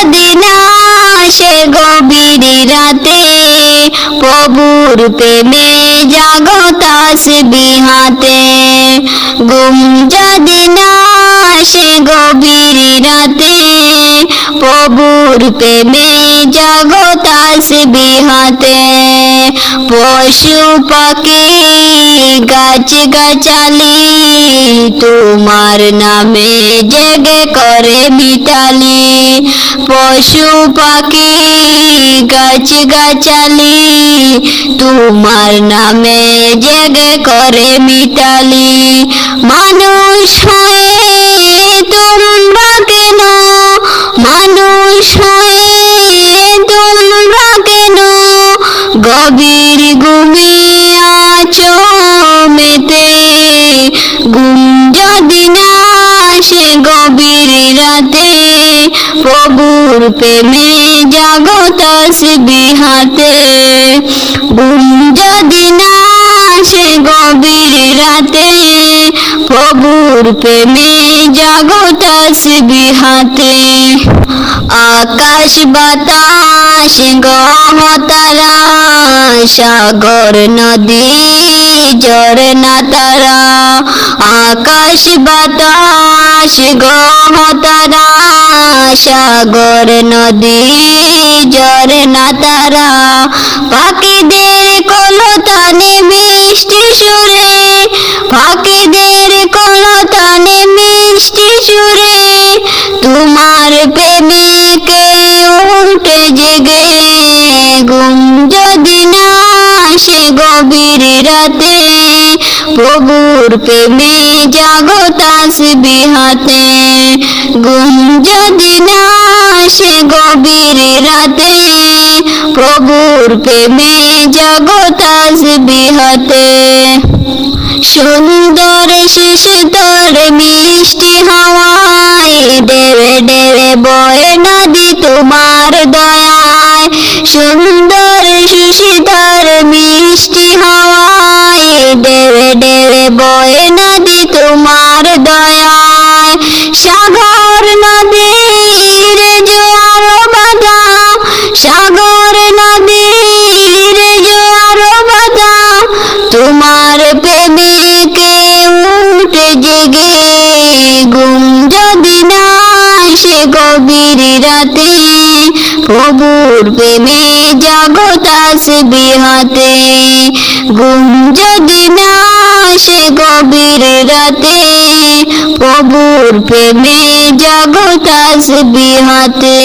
যদি না আসে গভীর রাতে, প্রভুর প্রেমে জাগো তাসবিহ হাতে। ঘুম যদি না আসে গভীর রাতে, প্রভুর প্রেমে জাগো তাসবিহ হাতে। পশু পাখি গাছ গাছালি তোমার নামে জেগে করে মিতালি। পশু পাখি গাছ গাছালি তোমার নামে জেগে করে মিতালি। মানুষ হয়ে তোমরা কেন, মানুষ হয়ে তোমরা কেন গভীর ঘুমে আছো মেতে। ঘুম যদি না আসে গভীর রাতে, প্রভুর প্রেমে জাগো তাসবিহ হাতে। ঘুম যদি না আসে গভীর রাতে, প্রভুর প্রেমে জাগো তাসবিহ হাতে। আকাশ বাতাস গ্রহ তারা, সাগর নদী ঝরনা তারা। আকাশ বাতাস গ্রহ তারা, সাগর নদী ঝরনা তারা। পাখিদের কলতানে মিষ্টি সুরে, পাখিদের কলতানে মিষ্টি সুরে তোমার প্রেমে কে উঠে জেগে। ঘুম যদি না আসে গভীর রাতে, প্রভুর প্রেমে জাগো তাসবিহ হাতে। ঘুম যদি না আসে গভীর রাতে, প্রভুর প্রেমে জাগো তাসবিহ হাতে। সুন্দর শিশু তোর মিষ্টি হাওয়ায়, ডেবে ডেবে বয়ে নদী তোমার দয়ায়। সুন্দর শিশু তোর মিষ্টি হাওয়ায়, ডেবে ডেবে বয়ে নদী তোমার দয়ায়। সাগর নদীর জোয়ার বাঁধা, সাগর নদীর জোয়ার বাঁধা তোমার প্রেমে কে উঠে জেগে। ঘুম যদি না আসে গভীর রাতে, প্রভুর প্রেমে জাগো তাসবিহ হাতে। ঘুম যদি না আসে গভীর রাতে, প্রভুর প্রেমে জাগো তাসবিহ হাতে।